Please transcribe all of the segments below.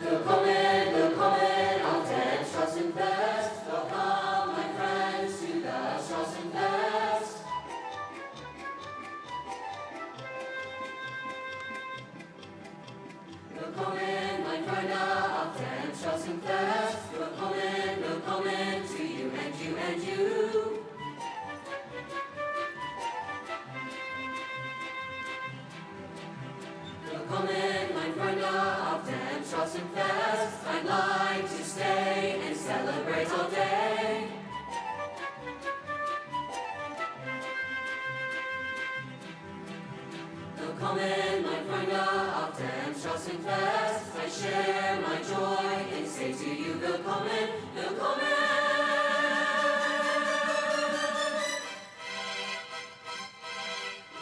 Willkommen auf dem Strassenfest. Welcome, my friends, to the Strassenfest. Willkommen, mein Freunde, auf dem Strassenfest. Willkommen to you and you and you. Willkommen, mein Freunde, auf dem Strassenfest. I'd like to stay and celebrate all day. Willkommen, mein Freunde, auf dem Strassenfest. I share my joy and say to you, willkommen.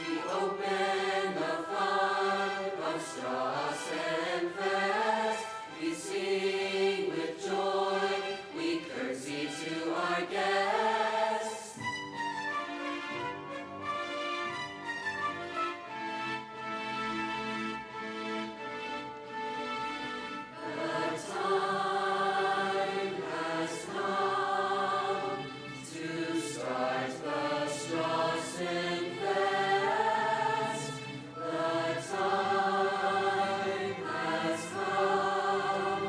We open the fun of Strassenfest. We sing with joy, we curtsy to our guests. The time has come to start the Strassenfest. The time has come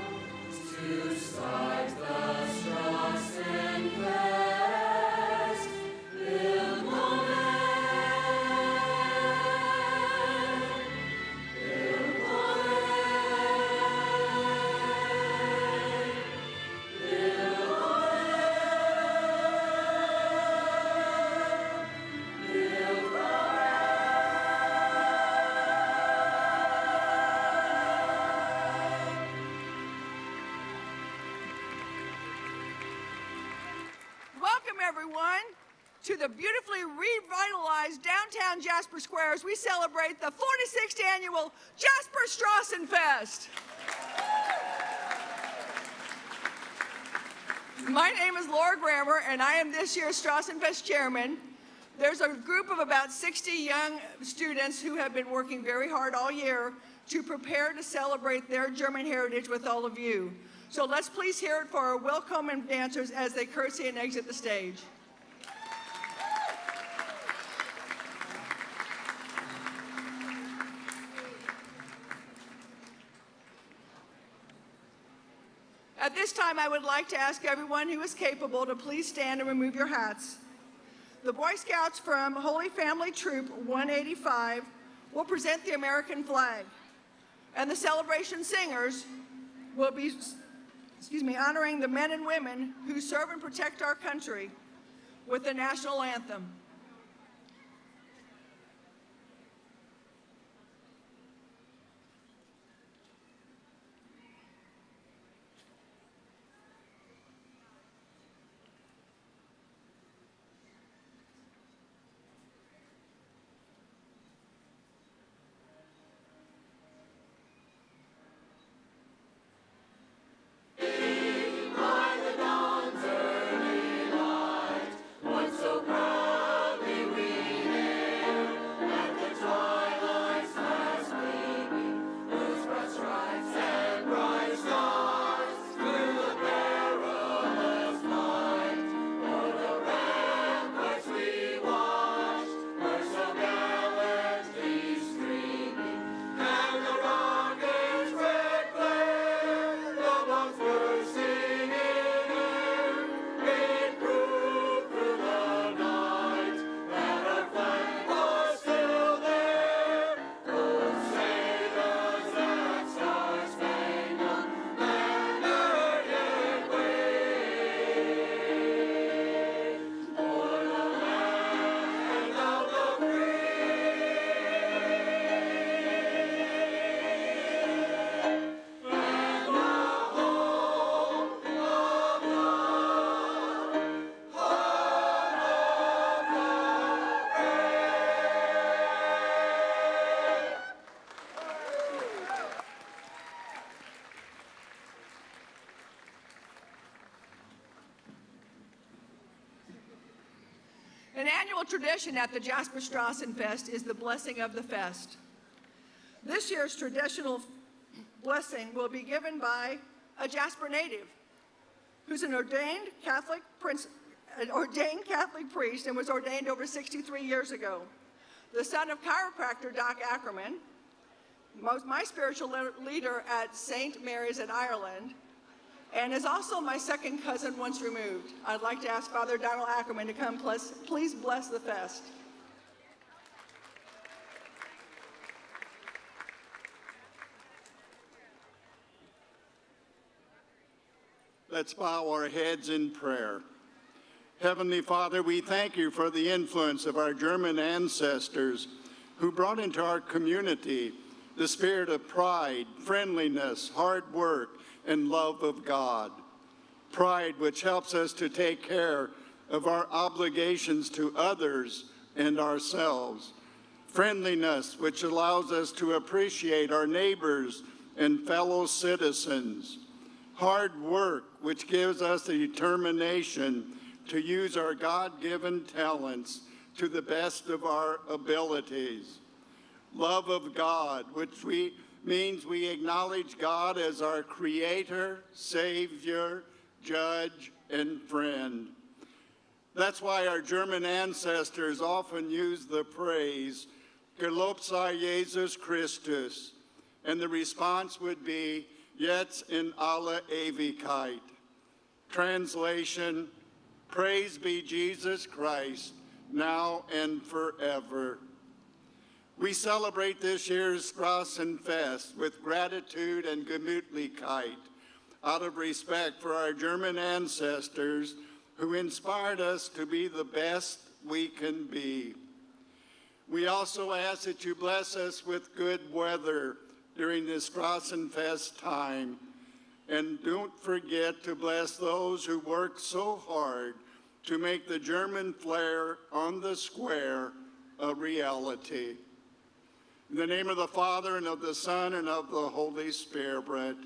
to start the Strassenfest. Welcome, everyone, to the beautifully revitalized downtown Jasper Square as we celebrate the 46th annual Jasper Strassenfest. My name is Laura Grammer, and I am this year's Strassenfest chairman. There's a group of about 60 young students who have been working very hard all year to prepare to celebrate their German heritage with all of you. So let's please hear it for our welcome dancers as they curtsy and exit the stage. At this time, I would like to ask everyone who is capable to please stand and remove your hats. The Boy Scouts from Holy Family Troop 185 will present the American flag, and the celebration singers will be honoring the men and women who serve and protect our country with the national anthem. An annual tradition at the Jasper Strassenfest is the blessing of the fest. This year's traditional blessing will be given by a Jasper native who's an ordained Catholic priest and was ordained over 63 years ago. The son of chiropractor Doc Ackerman, my spiritual leader at St. Mary's in Ireland, and is also my second cousin once removed. I'd like to ask Father Donald Ackerman to come please bless the fest. Let's bow our heads in prayer. Heavenly Father, we thank you for the influence of our German ancestors who brought into our community the spirit of pride, friendliness, hard work, and love of God. Pride which helps us to take care of our obligations to others and ourselves. Friendliness which allows us to appreciate our neighbors and fellow citizens. Hard work which gives us the determination to use our God-given talents to the best of our abilities. Love of God, which means we acknowledge God as our Creator, Savior, Judge, and friend. That's why our German ancestors often use the phrase, Gelobt sei Jesus Christus, and the response would be, Jetzt in alle Ewigkeit. Translation, praise be Jesus Christ, now and forever. We celebrate this year's Strassenfest with gratitude and Gemütlichkeit, out of respect for our German ancestors who inspired us to be the best we can be. We also ask that you bless us with good weather during this Strassenfest time. And don't forget to bless those who work so hard to make the German flair on the square a reality. In the name of the Father, and of the Son, and of the Holy Spirit.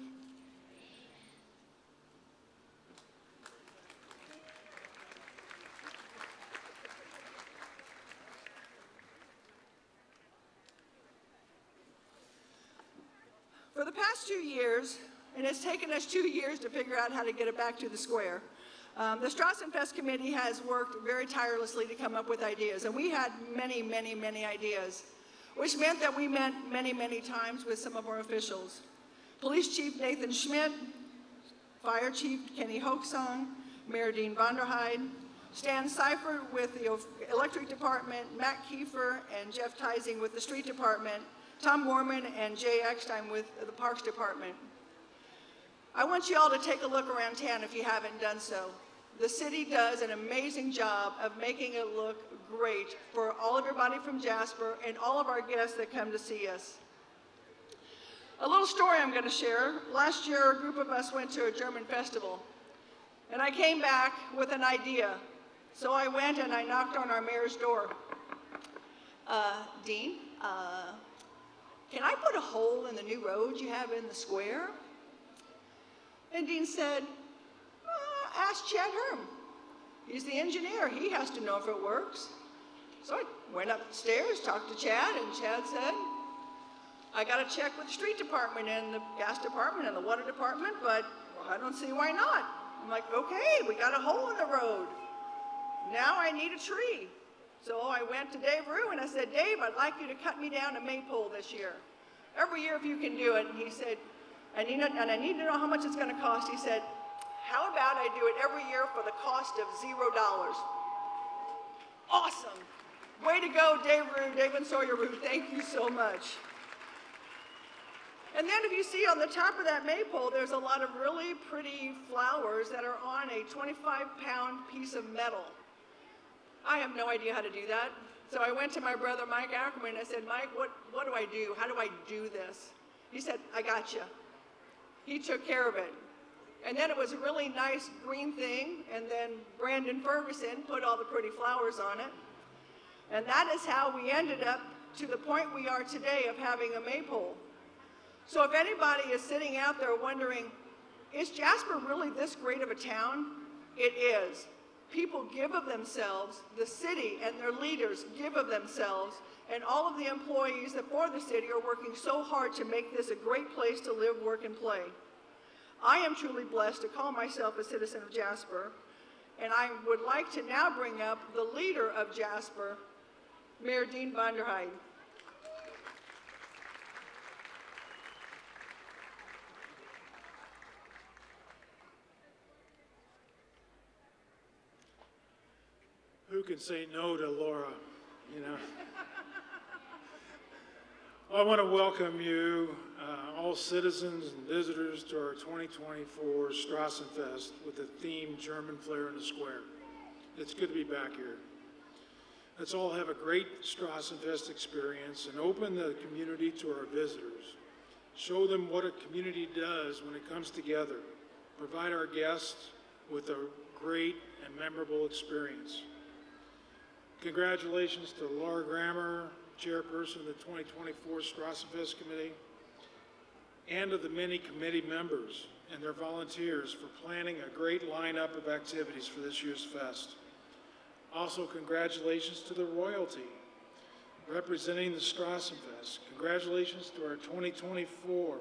For the past 2 years, and it's taken us 2 years to figure out how to get it back to the square, the Strassenfest Committee has worked very tirelessly to come up with ideas, and we had many, many, many ideas, which meant that we met many, many times with some of our officials. Police Chief Nathan Schmidt, Fire Chief Kenny Hoaksong, Mayor Dean Vonderheide, Stan Seifert with the Electric Department, Matt Kiefer and Jeff Teising with the Street Department, Tom Gorman and Jay Eckstein with the Parks Department. I want you all to take a look around town if you haven't done so. The city does an amazing job of making it look great for all of everybody from Jasper and all of our guests that come to see us. A little story I'm going to share. Last year, a group of us went to a German festival, and I came back with an idea. So I went and I knocked on our mayor's door. Dean, can I put a hole in the new road you have in the square? And Dean said, ask Chad Herm. He's the engineer. He has to know if it works. So I went upstairs, talked to Chad, and Chad said, I got to check with the street department and the gas department and the water department, but I don't see why not. I'm like, okay, we got a hole in the road. Now I need a tree. So I went to Dave Rue and I said, Dave, I'd like you to cut me down a Maypole this year. Every year if you can do it. And he said, I need to know how much it's going to cost. He said, how about I do it every year for the cost of $0? Awesome. Way to go, Dave Rue, Dave and Sawyer Rue. Thank you so much. And then if you see on the top of that Maypole, there's a lot of really pretty flowers that are on a 25-pound piece of metal. I have no idea how to do that. So I went to my brother, Mike Ackerman, and I said, Mike, what do I do? How do I do this? He said, I got you. He took care of it. And then it was a really nice green thing, and then Brandon Ferguson put all the pretty flowers on it. And that is how we ended up to the point we are today of having a Maypole. So if anybody is sitting out there wondering, is Jasper really this great of a town? It is. People give of themselves, the city and their leaders give of themselves, and all of the employees that for the city are working so hard to make this a great place to live, work, and play. I am truly blessed to call myself a citizen of Jasper, and I would like to now bring up the leader of Jasper, Mayor Dean van der Heijden. Who can say no to Laura, you know? Well, I want to welcome you, all citizens and visitors, to our 2024 Strassenfest with the theme German Flair in the Square. It's good to be back here. Let's all have a great Strassenfest experience and open the community to our visitors. Show them what a community does when it comes together. Provide our guests with a great and memorable experience. Congratulations to Laura Grammer, chairperson of the 2024 Strassenfest Committee, and to the many committee members and their volunteers for planning a great lineup of activities for this year's fest. Also, congratulations to the royalty representing the Strassenfest. Congratulations to our 2024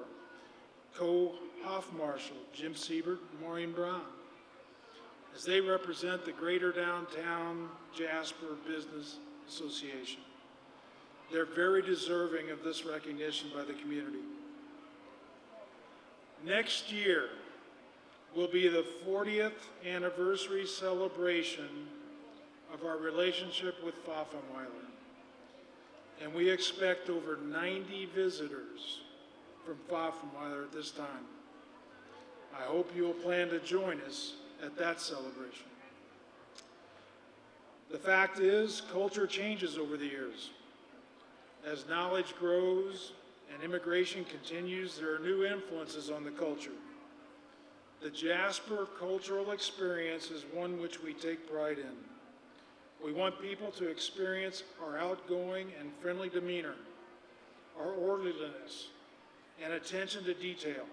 co-Hofmarschall, Jim Siebert and Maureen Brown, as they represent the Greater Downtown Jasper Business Association. They're very deserving of this recognition by the community. Next year will be the 40th anniversary celebration of our relationship with Pfaffenweiler, and we expect over 90 visitors from Pfaffenweiler at this time. I hope you will plan to join us at that celebration. The fact is, culture changes over the years. As knowledge grows and immigration continues, there are new influences on the culture. The Jasper cultural experience is one which we take pride in. We want people to experience our outgoing and friendly demeanor, our orderliness, and attention to detail,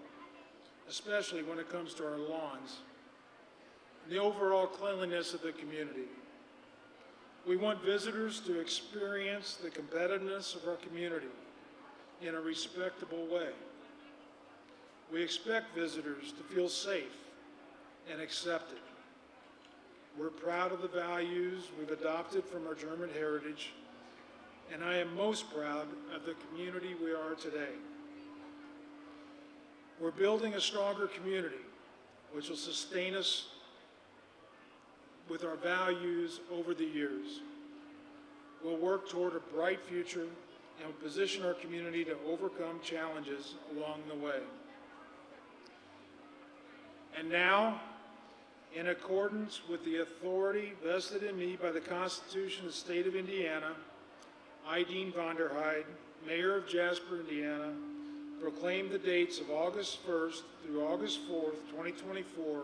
especially when it comes to our lawns, and the overall cleanliness of the community. We want visitors to experience the competitiveness of our community in a respectable way. We expect visitors to feel safe and accepted. We're proud of the values we've adopted from our German heritage, and I am most proud of the community we are today. We're building a stronger community which will sustain us with our values over the years. We'll work toward a bright future and position our community to overcome challenges along the way. And now, in accordance with the authority vested in me by the Constitution of the State of Indiana, I, Dean van der Heijden, Mayor of Jasper, Indiana, proclaim the dates of August 1st through August 4th, 2024,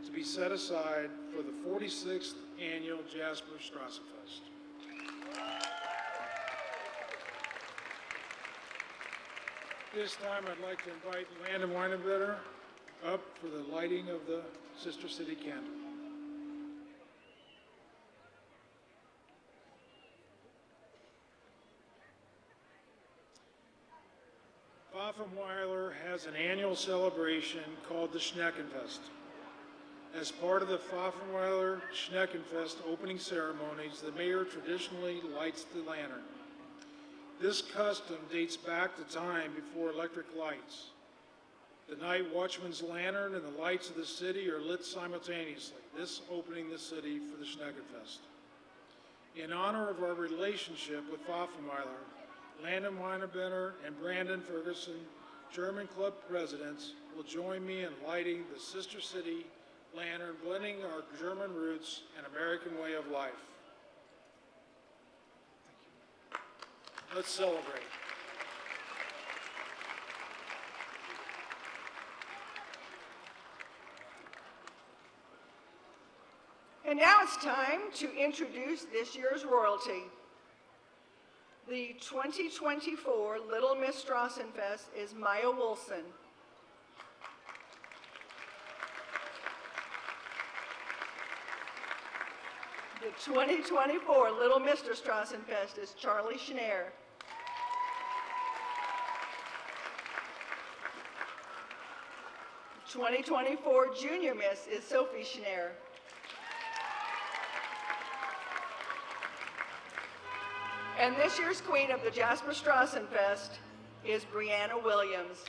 to be set aside for the 46th Annual Jasper Strassenfest. This time I'd like to invite Landon Weinenbetter up for the lighting of the Sister City candle. Pfaffenweiler has an annual celebration called the Schneckenfest. As part of the Pfaffenweiler Schneckenfest opening ceremonies, the mayor traditionally lights the lantern. This custom dates back to time before electric lights. The night watchman's lantern and the lights of the city are lit simultaneously, this opening the city for the Schneckenfest. In honor of our relationship with Pfaffenweiler, Landon Weinenbetter and Brandon Ferguson, German Club presidents, will join me in lighting the Sister City lantern, blending our German roots and American way of life. Let's celebrate. And now it's time to introduce this year's royalty. The 2024 Little Miss Strassenfest is Maya Wilson. The 2024 Little Mr. Strassenfest is Charlie Schneer. The 2024 Junior Miss is Sophie Schneer. And this year's queen of the Jasper Strassenfest is Brianna Williams.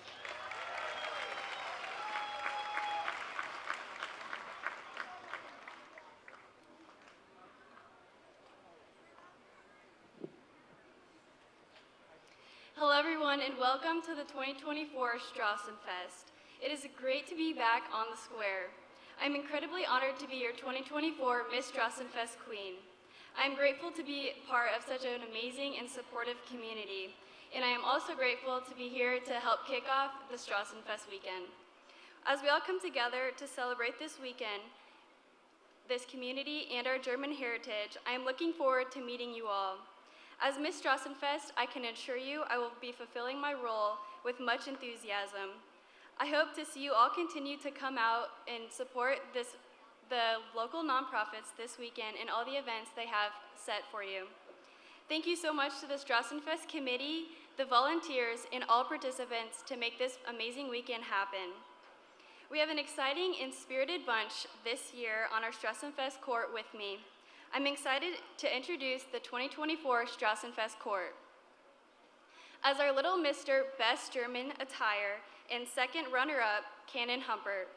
Hello everyone and welcome to the 2024 Strassenfest. It is great to be back on the square. I'm incredibly honored to be your 2024 Miss Strassenfest Queen. I'm grateful to be part of such an amazing and supportive community, and I am also grateful to be here to help kick off the Strassenfest weekend. As we all come together to celebrate this weekend, this community and our German heritage, I am looking forward to meeting you all. As Miss Strassenfest, I can assure you I will be fulfilling my role with much enthusiasm. I hope to see you all continue to come out and support the local nonprofits this weekend and all the events they have set for you. Thank you so much to the Strassenfest committee, the volunteers, and all participants to make this amazing weekend happen. We have an exciting and spirited bunch this year on our Strassenfest court with me. I'm excited to introduce the 2024 Strassenfest court. As our Little Mr. Best German Attire and second runner-up, Cannon Humpert.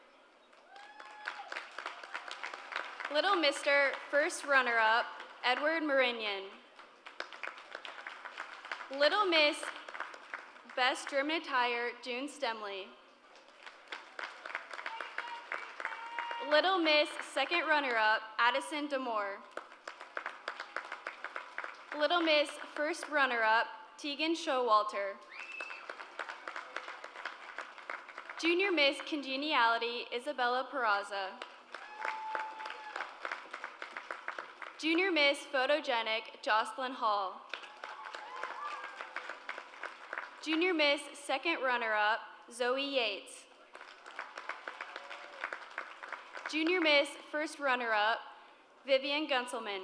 Little Mr. First runner-up, Edward Marinian. Little Miss Best German Attire, June Stemley. Little Miss Second runner-up, Addison Damore. Little Miss First runner-up, Tegan Showalter. Junior Miss Congeniality, Isabella Peraza. Junior Miss Photogenic, Jocelyn Hall. Junior Miss Second runner-up, Zoe Yates. Junior Miss First runner-up, Vivian Gunselman.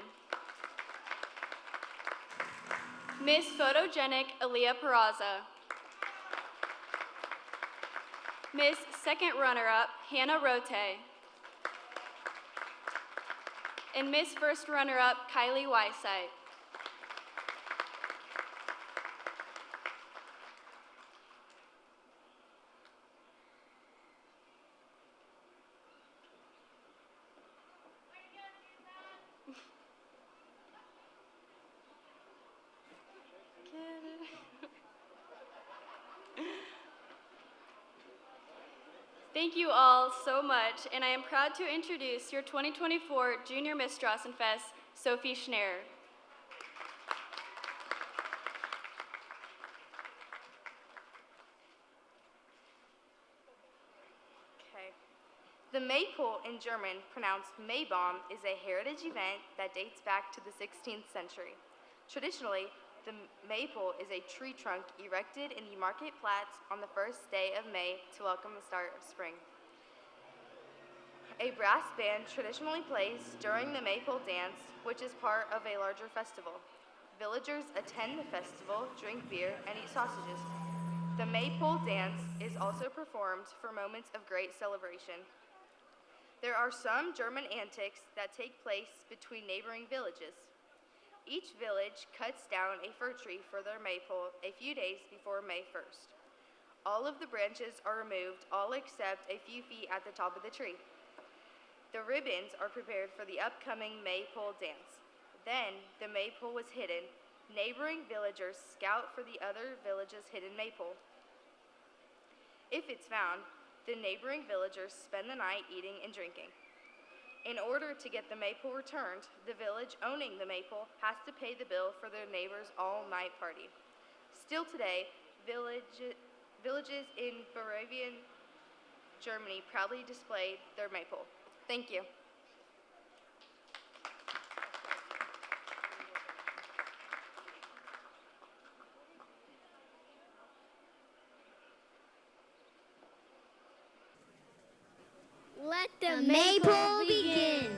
Miss Photogenic, Aaliyah Peraza. Miss Second runner-up, Hannah Rote. And Miss First runner-up, Kylie Wysite. Thank you all so much, and I am proud to introduce your 2024 Junior Miss Strassenfest, Sophie Schneer. Okay. The Maypole, in German, pronounced Maybaum, is a heritage event that dates back to the 16th century. Traditionally, the Maypole is a tree trunk erected in the marketplace on the first day of May to welcome the start of spring. A brass band traditionally plays during the Maypole dance, which is part of a larger festival. Villagers attend the festival, drink beer, and eat sausages. The Maypole dance is also performed for moments of great celebration. There are some German antics that take place between neighboring villages. Each village cuts down a fir tree for their maypole a few days before May 1st. All of the branches are removed, all except a few feet at the top of the tree. The ribbons are prepared for the upcoming Maypole dance. Then, the maypole was hidden. Neighboring villagers scout for the other village's hidden maypole. If it's found, the neighboring villagers spend the night eating and drinking. In order to get the maypole returned, the village owning the maypole has to pay the bill for their neighbor's all-night party. Still today, villages in Bavarian Germany proudly display their maypole. Thank you. Let the Maypole begin.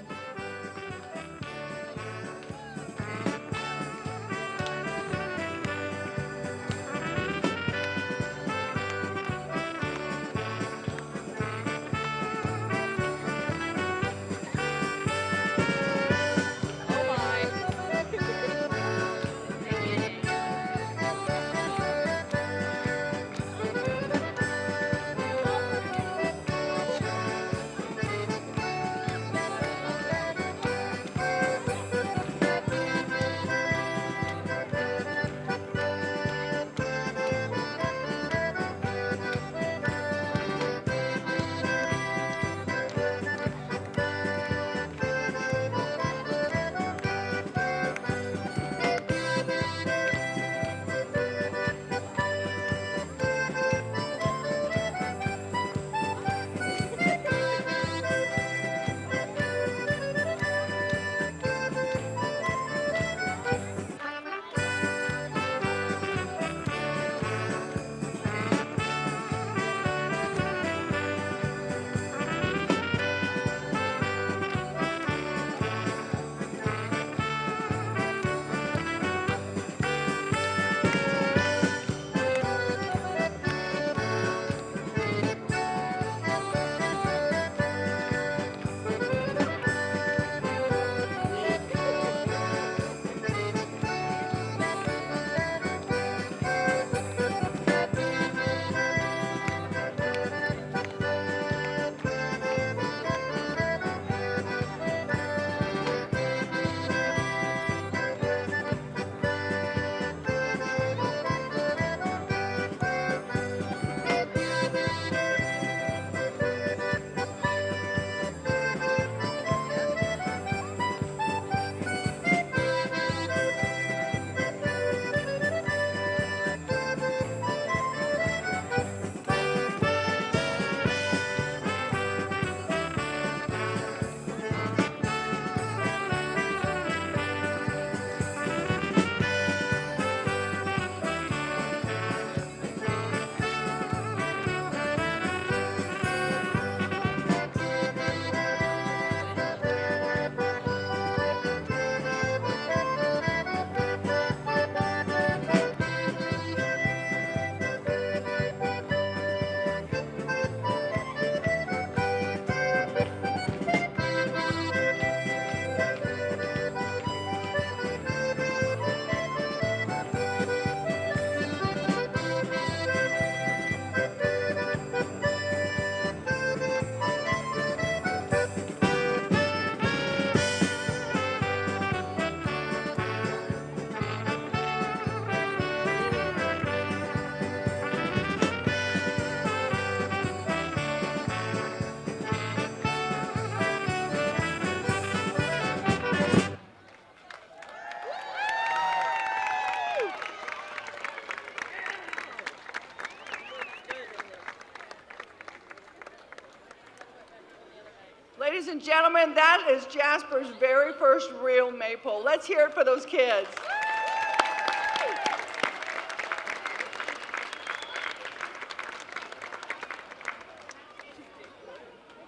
Ladies and gentlemen, that is Jasper's very first real Maypole. Let's hear it for those kids.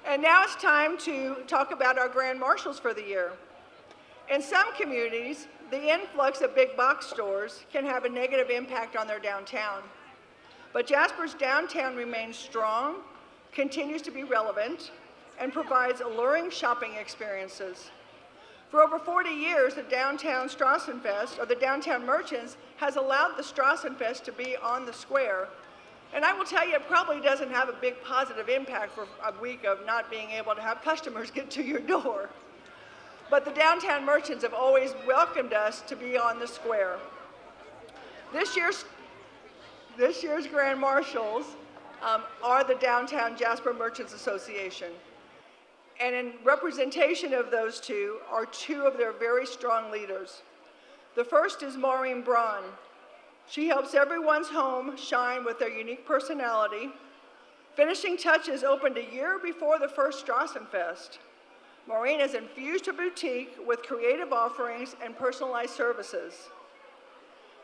And now it's time to talk about our grand marshals for the year. In some communities, the influx of big box stores can have a negative impact on their downtown. But Jasper's downtown remains strong, continues to be relevant, and provides alluring shopping experiences. For over 40 years, the Downtown Strassenfest, or the Downtown Merchants, has allowed the Strassenfest to be on the square. And I will tell you, it probably doesn't have a big positive impact for a week of not being able to have customers get to your door. But the Downtown Merchants have always welcomed us to be on the square. This year's Grand Marshals are the Downtown Jasper Merchants Association. And in representation of those two are two of their very strong leaders. The first is Maureen Braun. She helps everyone's home shine with their unique personality. Finishing Touches opened a year before the first Strassenfest. Maureen has infused her boutique with creative offerings and personalized services.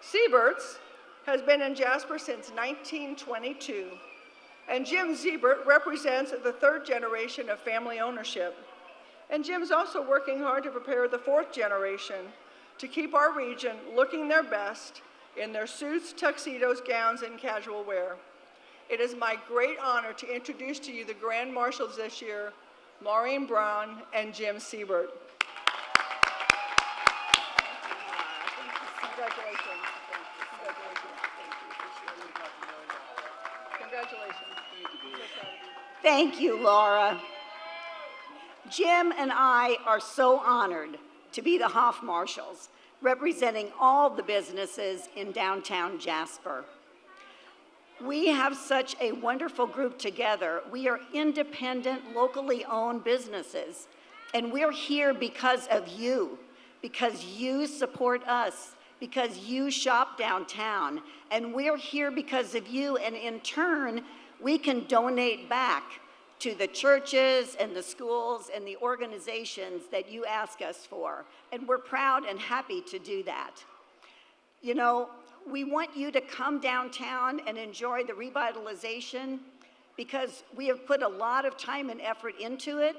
Siebert's has been in Jasper since 1922, and Jim Siebert represents the third generation of family ownership. And Jim's also working hard to prepare the fourth generation to keep our region looking their best in their suits, tuxedos, gowns, and casual wear. It is my great honor to introduce to you the Grand Marshals this year, Maureen Braun and Jim Siebert. Congratulations. Congratulations. Thank you, Laura. Jim and I are so honored to be the Hoff Marshals, representing all the businesses in downtown Jasper. We have such a wonderful group together. We are independent, locally owned businesses, and we're here because of you support us, because you shop downtown, and we're here because of you, and in turn, we can donate back to the churches and the schools and the organizations that you ask us for, and we're proud and happy to do that. You know, we want you to come downtown and enjoy the revitalization because we have put a lot of time and effort into it,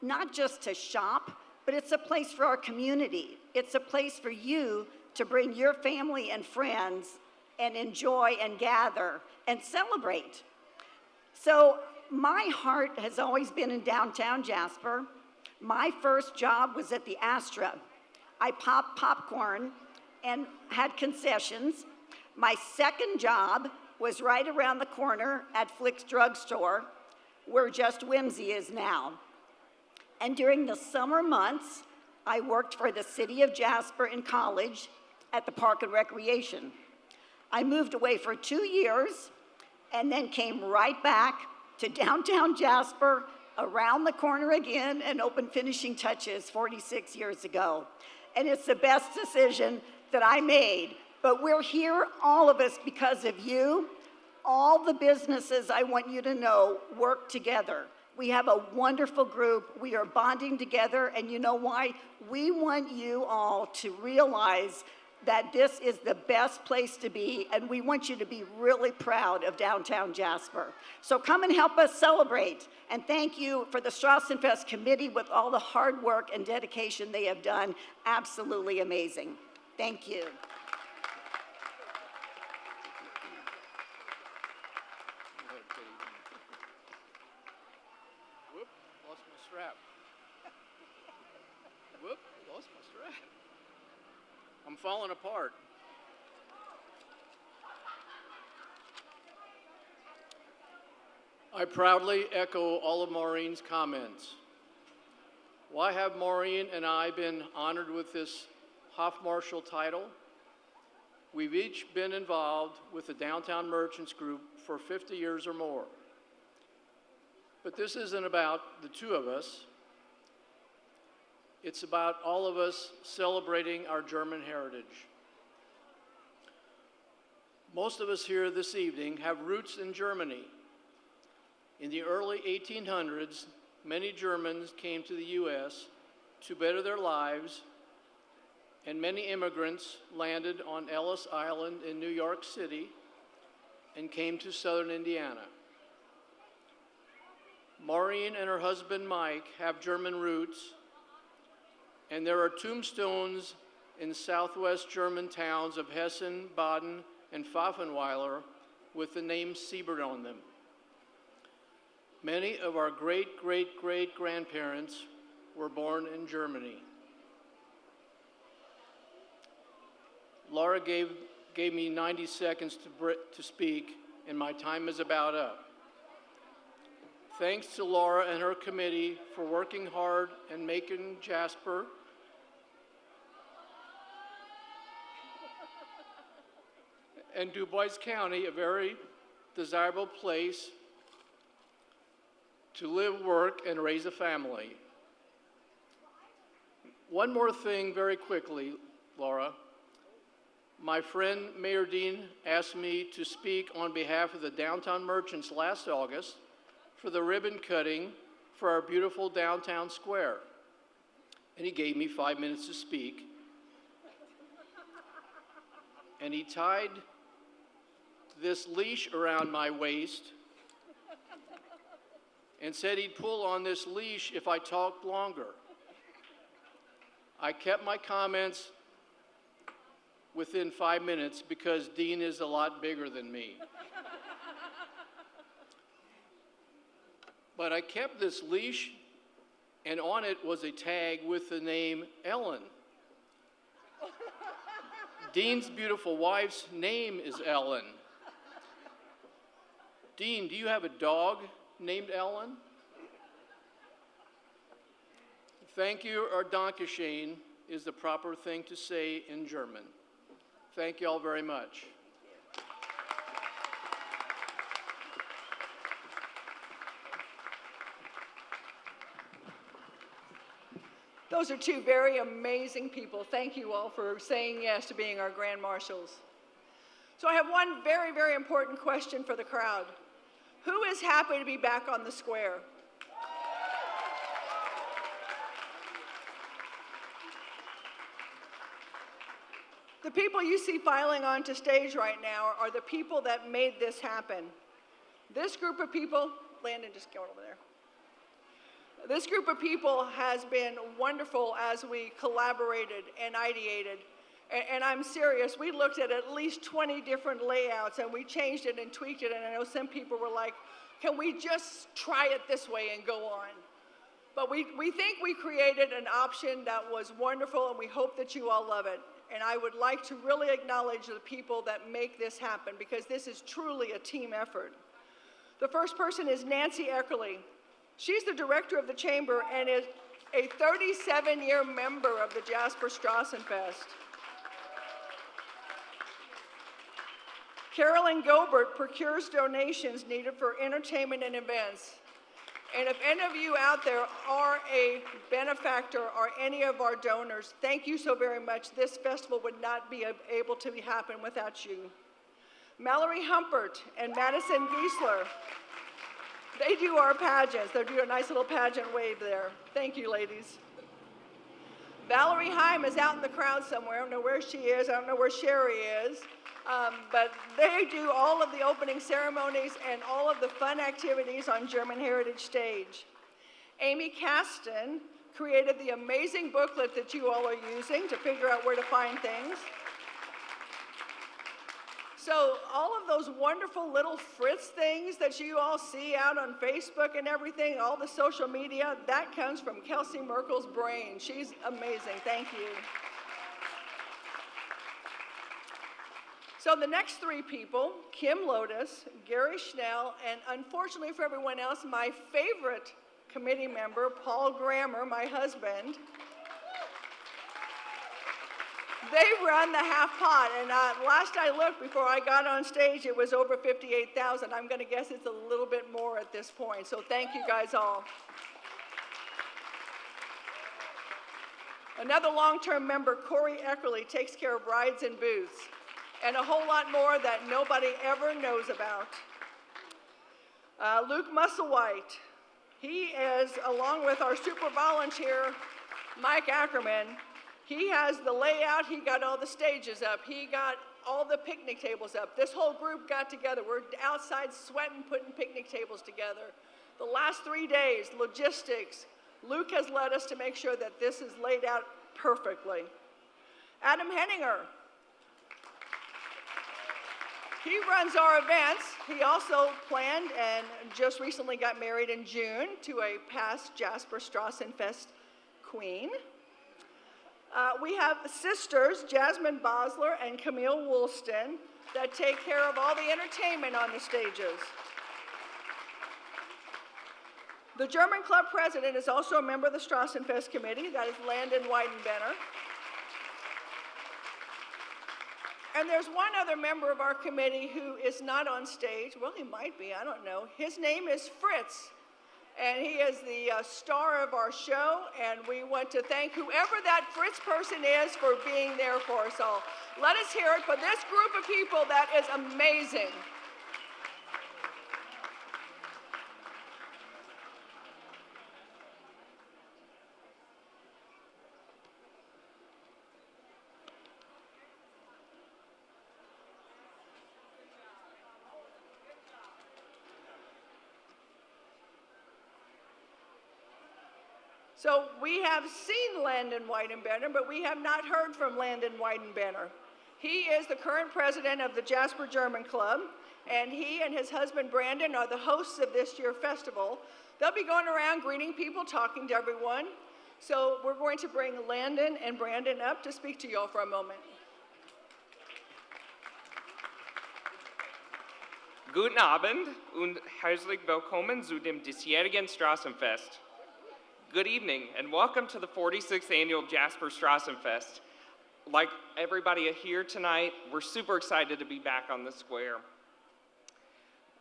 not just to shop, but it's a place for our community. It's a place for you to bring your family and friends and enjoy and gather and celebrate. So my heart has always been in downtown Jasper. My first job was at the Astra. I popped popcorn and had concessions. My second job was right around the corner at Flick's Drugstore, where Just Whimsy is now. And during the summer months, I worked for the city of Jasper in college at the Park and Recreation. I moved away for 2 years and then came right back to downtown Jasper, around the corner again, and opened Finishing Touches 46 years ago. And it's the best decision that I made. But we're here, all of us, because of you. All the businesses, I want you to know, work together. We have a wonderful group. We are bonding together, and you know why? We want you all to realize that this is the best place to be, and we want you to be really proud of downtown Jasper. So come and help us celebrate, and thank you for the Strassenfest committee with all the hard work and dedication they have done. Absolutely amazing. Thank you. Whoop, lost my strap. Whoop, lost my strap. I'm falling apart. I proudly echo all of Maureen's comments. Why have Maureen and I been honored with this Hoff Marshal title? We've each been involved with the Downtown Merchants Group for 50 years or more. But this isn't about the two of us. It's about all of us celebrating our German heritage. Most of us here this evening have roots in Germany. In the early 1800s, many Germans came to the U.S. to better their lives, and many immigrants landed on Ellis Island in New York City and came to southern Indiana. Maureen and her husband Mike have German roots, and there are tombstones in southwest German towns of Hessen, Baden, and Pfaffenweiler with the name Siebert on them. Many of our great-great-great-grandparents were born in Germany. Laura gave me 90 seconds to speak, and my time is about up. Thanks to Laura and her committee for working hard and making Jasper and DuBois County a very desirable place to live, work, and raise a family. One more thing very quickly, Laura. My friend Mayor Dean asked me to speak on behalf of the downtown merchants last August for the ribbon cutting for our beautiful downtown square. And he gave me 5 minutes to speak. And he tied this leash around my waist and said he'd pull on this leash if I talked longer. I kept my comments within 5 minutes because Dean is a lot bigger than me. But I kept this leash, and on it was a tag with the name Ellen. Dean's beautiful wife's name is Ellen. Dean, do you have a dog named Ellen? Thank you, or Dankeschön, is the proper thing to say in German. Thank you all very much. Those are two very amazing people. Thank you all for saying yes to being our Grand Marshals. So I have one very, very important question for the crowd. Who is happy to be back on the square? The people you see filing onto stage right now are the people that made this happen. This group of people, Landon, just go over there. This group of people has been wonderful as we collaborated and ideated. And I'm serious, we looked at least 20 different layouts and we changed it and tweaked it, and I know some people were like, can we just try it this way and go on? But we think we created an option that was wonderful, and we hope that you all love it. And I would like to really acknowledge the people that make this happen, because this is truly a team effort. The first person is Nancy Eckerly. She's the director of the chamber and is a 37-year member of the Jasper Strassenfest. Carolyn Gobert procures donations needed for entertainment and events. And if any of you out there are a benefactor or any of our donors, thank you so very much. This festival would not be able to happen without you. Mallory Humpert and Madison Giesler, they do our pageants. They do a nice little pageant wave there. Thank you, ladies. Valerie Heim is out in the crowd somewhere. I don't know where she is. I don't know where Sherry is. But they do all of the opening ceremonies and all of the fun activities on German Heritage Stage. Amy Kasten created the amazing booklet that you all are using to figure out where to find things. So all of those wonderful little Fritz things that you all see out on Facebook and everything, all the social media, that comes from Kelsey Merkel's brain. She's amazing. Thank you. So the next three people, Kim Lotus, Gary Schnell, and unfortunately for everyone else, my favorite committee member, Paul Grammer, my husband. They run the half pot, and last I looked before I got on stage, it was over 58,000. I'm gonna guess it's a little bit more at this point, so thank you guys all. Another long-term member, Corey Eckerly, takes care of rides and booths, and a whole lot more that nobody ever knows about. Luke Musselwhite, He is, along with our super volunteer, Mike Ackerman, he has the layout, he got all the stages up, he got all the picnic tables up. This whole group got together. We're outside sweating, putting picnic tables together. The last 3 days, logistics, Luke has led us to make sure that this is laid out perfectly. Adam Henninger, he runs our events. He also planned and just recently got married in June to a past Jasper Strassenfest queen. We have sisters, Jasmine Bosler and Camille Woolston, that take care of all the entertainment on the stages. The German Club president is also a member of the Strassenfest committee. That is Landon Weidenbenner. And there's one other member of our committee who is not on stage. Well, he might be, I don't know. His name is Fritz, and he is the star of our show, and we want to thank whoever that Fritz person is for being there for us all. Let us hear it for this group of people that is amazing. So we have seen Landon Weidenbenner, but we have not heard from Landon Weidenbenner. He is the current president of the Jasper German Club, and he and his husband Brandon are the hosts of this year's festival. They'll be going around greeting people, talking to everyone. So we're going to bring Landon and Brandon up to speak to you all for a moment. Guten Abend und herzlich willkommen zu dem diesjährigen Strassenfest. Good evening and welcome to the 46th annual Jasper Strassenfest. Like everybody here tonight, we're super excited to be back on the square.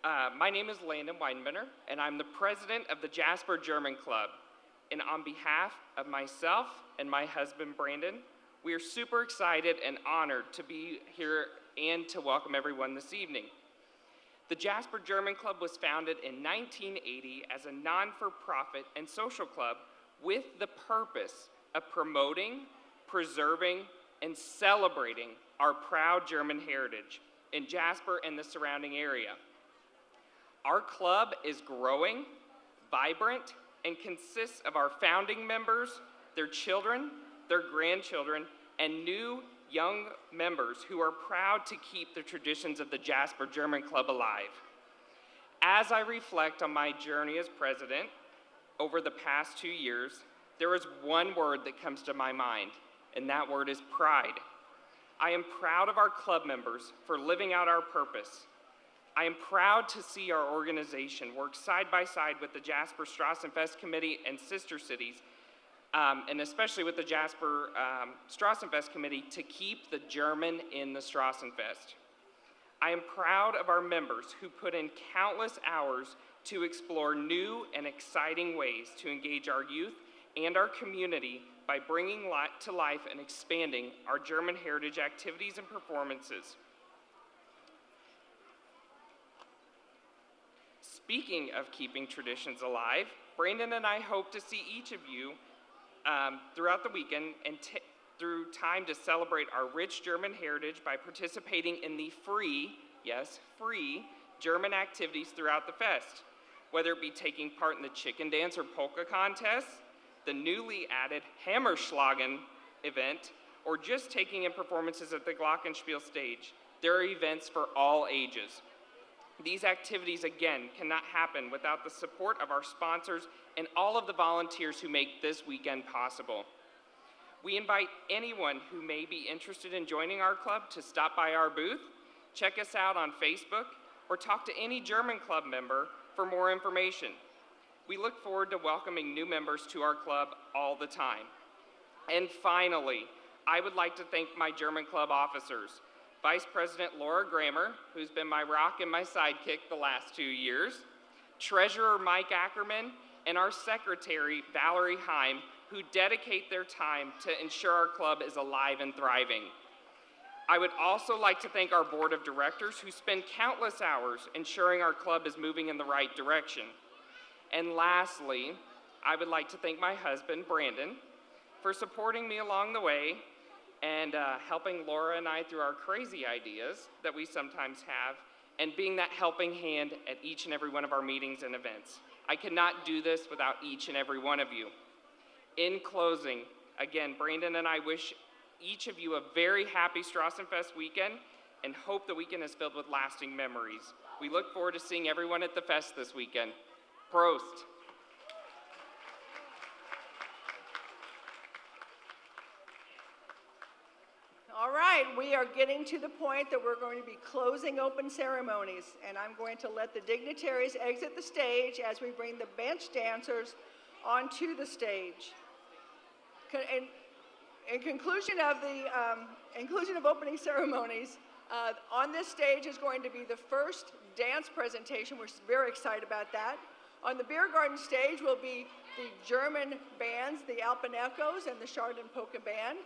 My name is Landon Weidenbenner, and I'm the president of the Jasper German Club. And on behalf of myself and my husband Brandon, we are super excited and honored to be here and to welcome everyone this evening. The Jasper German Club was founded in 1980 as a non-for-profit and social club with the purpose of promoting, preserving, and celebrating our proud German heritage in Jasper and the surrounding area. Our club is growing, vibrant, and consists of our founding members, their children, their grandchildren, and new young members who are proud to keep the traditions of the Jasper German Club alive. As I reflect on my journey as president over the past 2 years, there is one word that comes to my mind, and that word is pride. I am proud of our club members for living out our purpose. I am proud to see our organization work side by side with the Jasper Strassenfest Committee and sister cities, and especially with the Jasper Strassenfest Committee, to keep the German in the Strassenfest. I am proud of our members who put in countless hours to explore new and exciting ways to engage our youth and our community by bringing to life and expanding our German heritage activities and performances. Speaking of keeping traditions alive, Brandon and I hope to see each of you throughout the weekend and through time to celebrate our rich German heritage by participating in the free, yes, free German activities throughout the fest, whether it be taking part in the chicken dance or polka contest, the newly added Hammerschlagen event, or just taking in performances at the Glockenspiel stage. There are events for all ages. These activities, again, cannot happen without the support of our sponsors and all of the volunteers who make this weekend possible. We invite anyone who may be interested in joining our club to stop by our booth, check us out on Facebook, or talk to any German club member for more information. We look forward to welcoming new members to our club all the time. And finally, I would like to thank my German club officers, Vice President Laura Grammer, who's been my rock and my sidekick the last 2 years, Treasurer Mike Ackerman, and our Secretary Valerie Heim, who dedicate their time to ensure our club is alive and thriving. I would also like to thank our Board of Directors, who spend countless hours ensuring our club is moving in the right direction. And lastly, I would like to thank my husband, Brandon, for supporting me along the way and helping Laura and I through our crazy ideas that we sometimes have, and being that helping hand at each and every one of our meetings and events. I cannot do this without each and every one of you. In closing, again, Brandon and I wish each of you a very happy Strassenfest weekend and hope the weekend is filled with lasting memories. We look forward to seeing everyone at the fest this weekend. Prost. All right, we are getting to the point that we're going to be closing open ceremonies, and I'm going to let the dignitaries exit the stage as we bring the bench dancers onto the stage. In conclusion of opening ceremonies, on this stage is going to be the first dance presentation. We're very excited about that. On the beer garden stage will be the German bands, the Alpenechos and the Chardon Polka Band.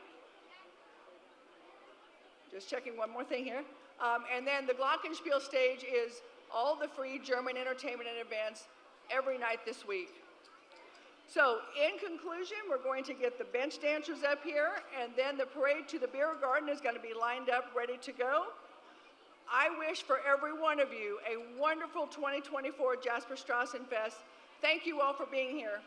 Just checking one more thing here. And then the Glockenspiel stage is all the free German entertainment and events every night this week. So in conclusion, we're going to get the bench dancers up here, and then the parade to the beer garden is going to be lined up, ready to go. I wish for every one of you a wonderful 2024 Jasper Strassenfest. Thank you all for being here.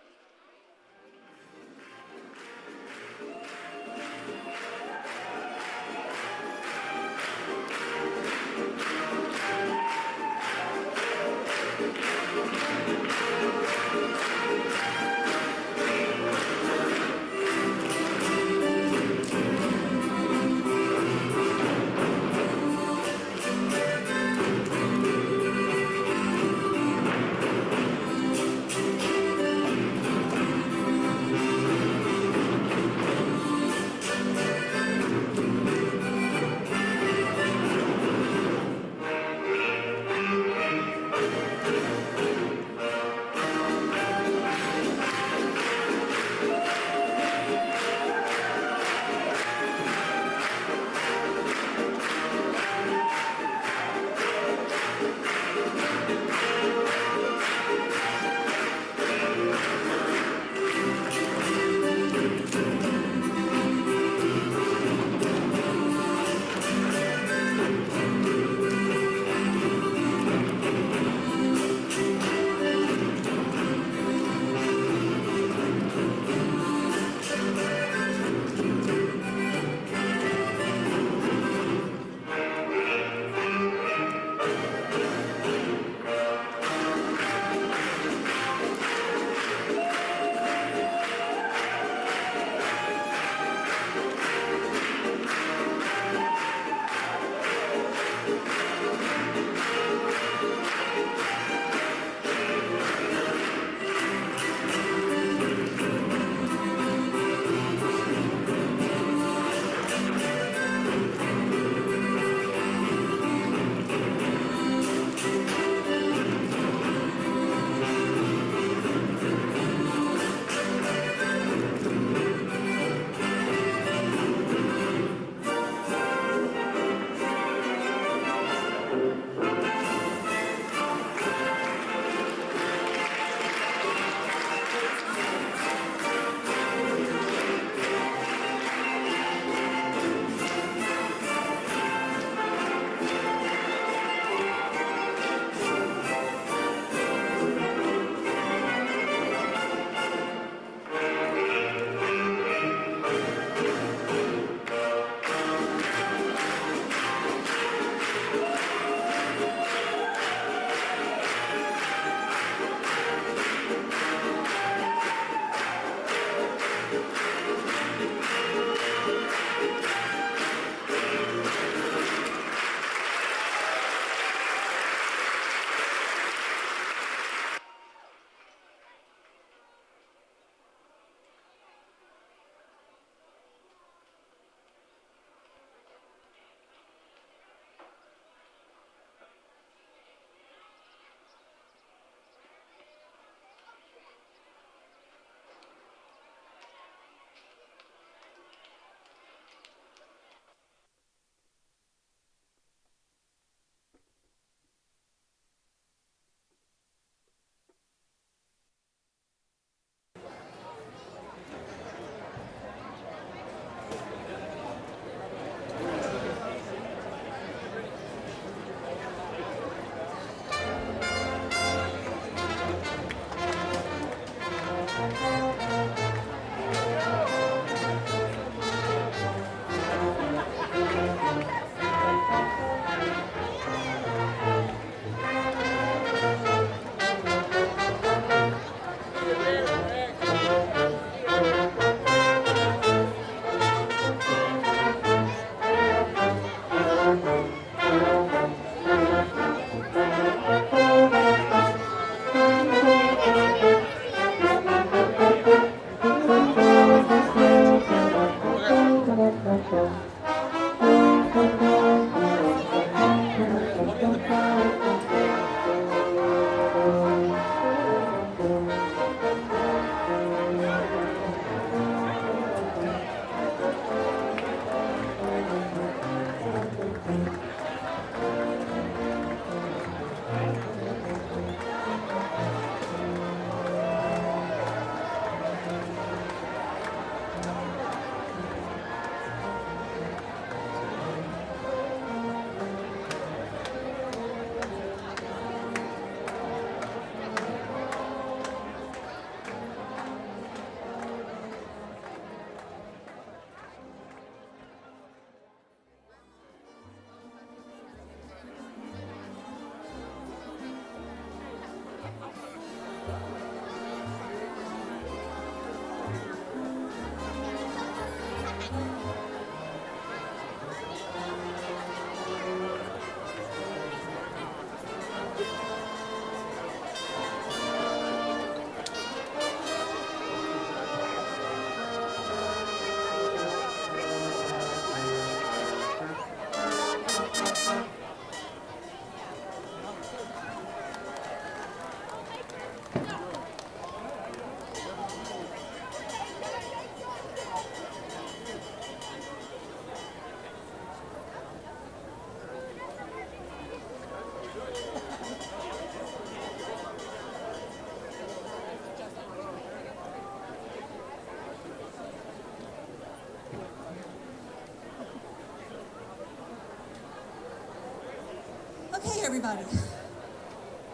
Okay, everybody.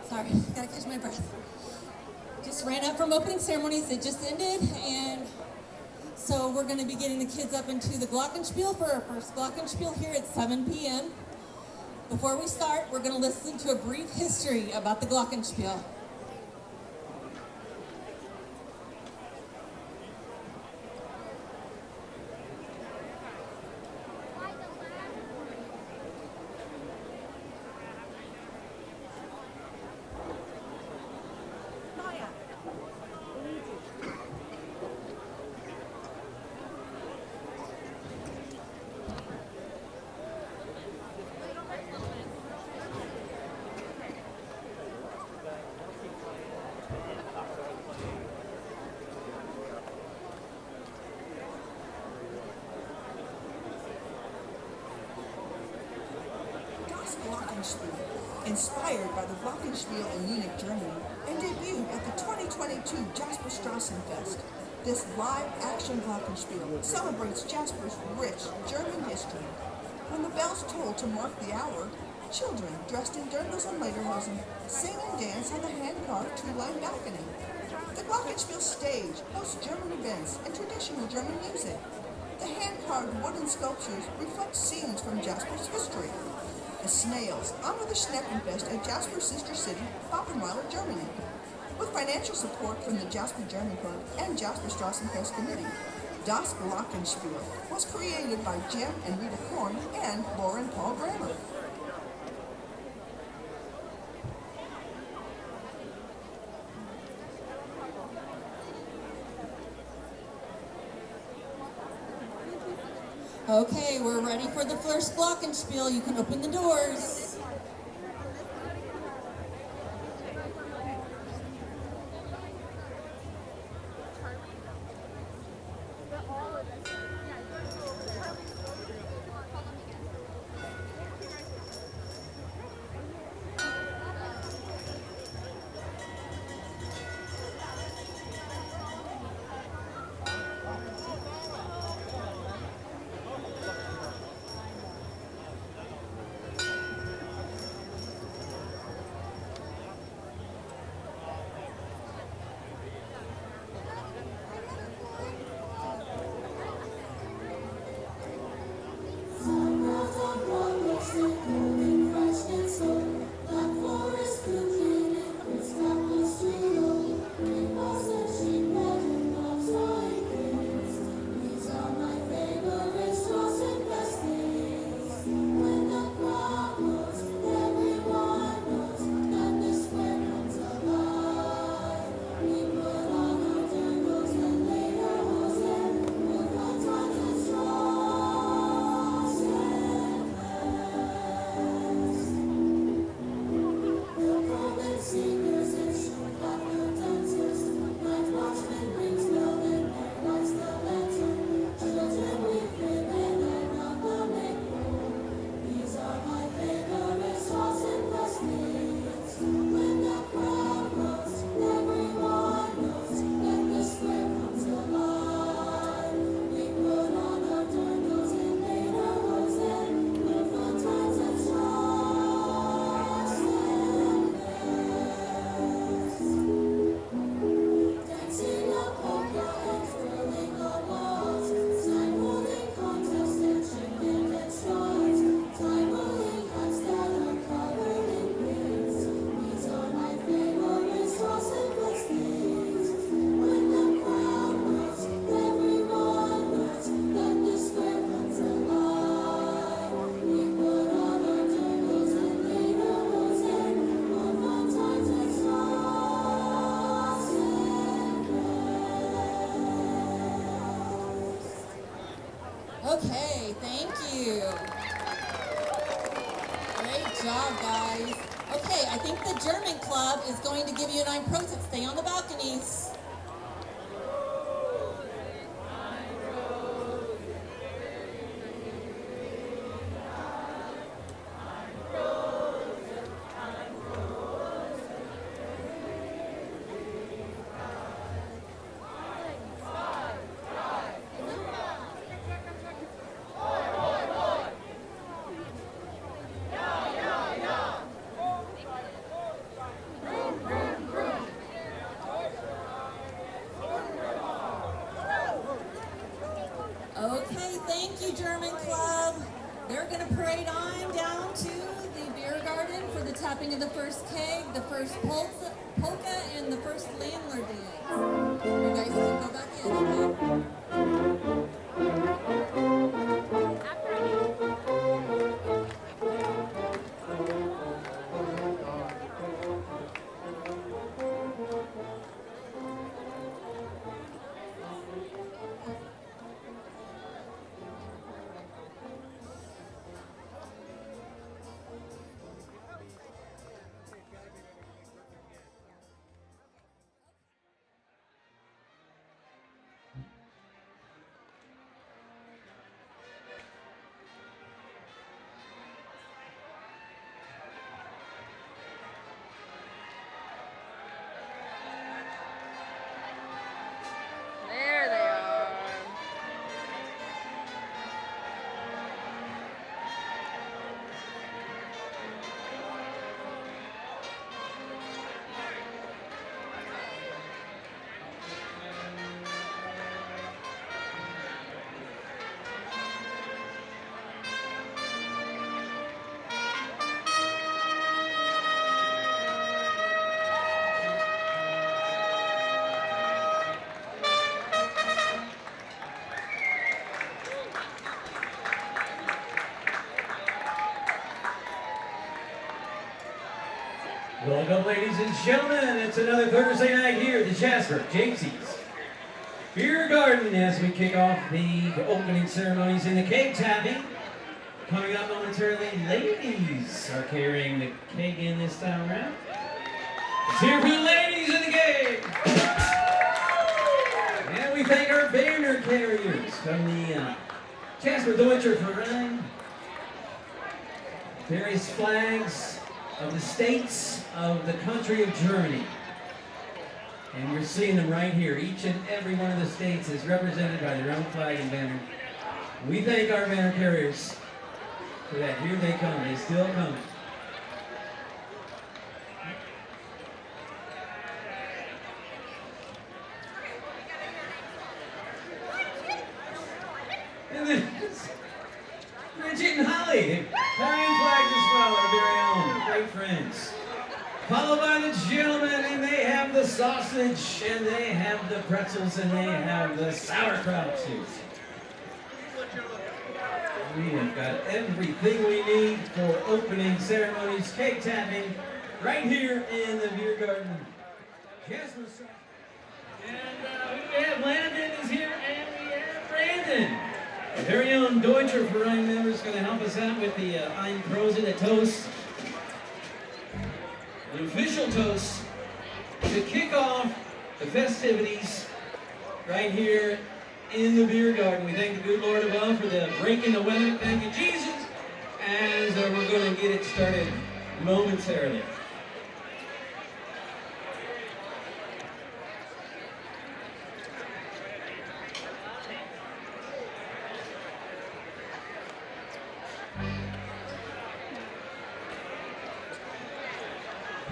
Sorry, gotta catch my breath. Just ran up from opening ceremonies. It just ended, and so we're going to be getting the kids up into the Glockenspiel for our first Glockenspiel here at 7 p.m. Before we start, we're going to listen to a brief history about the Glockenspiel. Glockenspiel, inspired by the Glockenspiel in Munich, Germany, and debuted at the 2022 Jasper Strassenfest. This live-action Glockenspiel celebrates Jasper's rich German history. When the bells toll to mark the hour, children dressed in dirndls and lederhosen sing and dance on the hand-carved tree-lined balcony. The Glockenspiel stage hosts German events and traditional German music. The hand-carved wooden sculptures reflect scenes from Jasper's history. The snails honor the Schneckenfest at Jasper's sister city, Papenweiler, Germany. With financial support from the Jasper German Club and Jasper Strassenfest Committee, Das Glockenspiel was created by Jim and Rita Korn and Laura and Paul Grammer. Okay, we're ready for the first Glockenspiel. You can open the doors. Okay, thank you. Great job, guys. Okay, I think the German club is going to give you an Ein Prosit. Stay on the balconies. you, German Club. They're going to parade on down to the beer garden for the tapping of the first keg, the first polka, and the first landlord dance. You guys can go back in, okay? There they are. Welcome, ladies and gentlemen. It's another Thursday night here at the Jasper Jamesie's Beer Garden as we kick off the opening ceremonies in the keg tapping. Coming up momentarily, ladies are carrying the keg in this time around. Let's hear for the ladies in the keg. And we thank our banner carriers from the Jasper Deutscher Verein. Various flags of the states of the country of Germany. And you're seeing them right here. Each and every one of the states is represented by their own flag and banner. We thank our banner carriers for that. Here they come. They still coming. And then Bridget and Holly, carrying flags as well, our very own great friends. Followed by the gentlemen, and they have the sausage, and they have the pretzels, and they have the sauerkraut too. We have got everything we need for opening ceremonies, cake tapping, right here in the beer garden. Jasper Strassenfest. And we have Landon is here, and we have Brandon. Our very own Deutscher Verein member is going to help us out with the Ein Prosit, a toast. An official toast to kick off the festivities right here in the beer garden. We thank the good Lord above for the break in the weather. Thank you, Jesus. As we're going to get it started momentarily.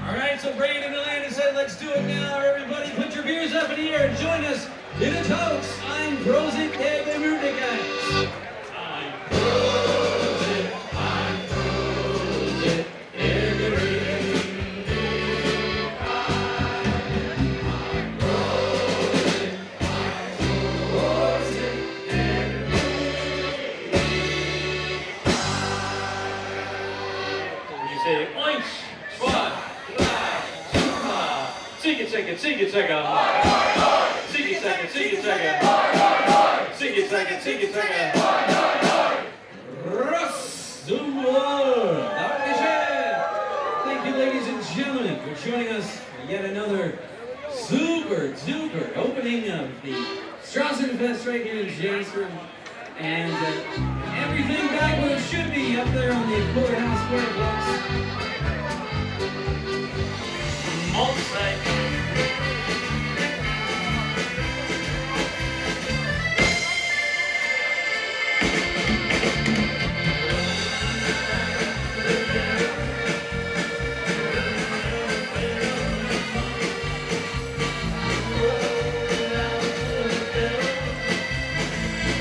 All right, so Brandon and Landon said, let's do it now. Everybody put your beers up in the air and join us in a toast. Ein Prosit der Gemütlichkeit. Ein Prosit der Gemütlichkeit. Ein Prosit der Gemütlichkeit. You say, oink. Second. Sing it second. Thank you, ladies and gentlemen, for joining us for yet another super opening of the Strassenfest right here in Jasper. And everything back where it should be up there on the courthouse square blocks. Malt site.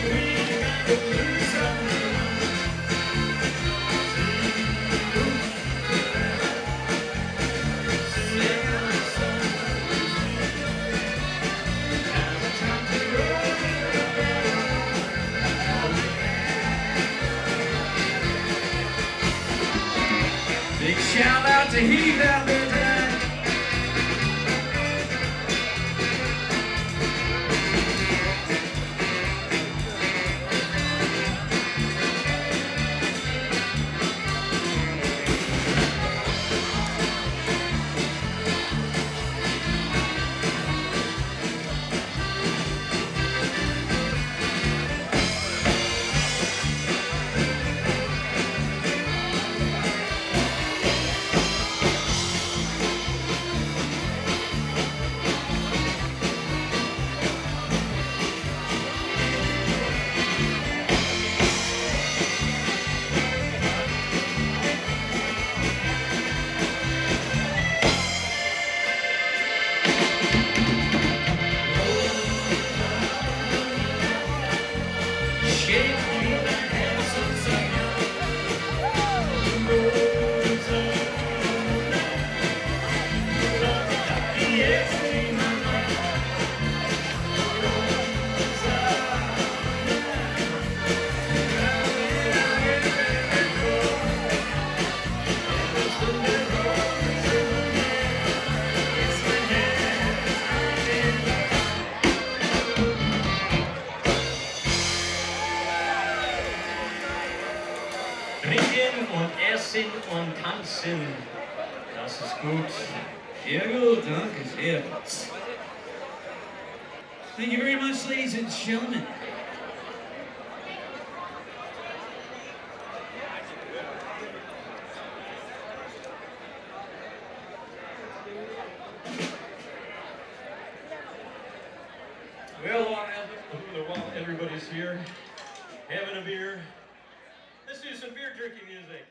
We got the blues. to heave out there tonight. Trinken und essen und tanzen. Das ist gut. Sehr gut, danke sehr. Thank you very much, ladies and gentlemen. Well, while everybody's here, having a beer, let's do some beer drinking music.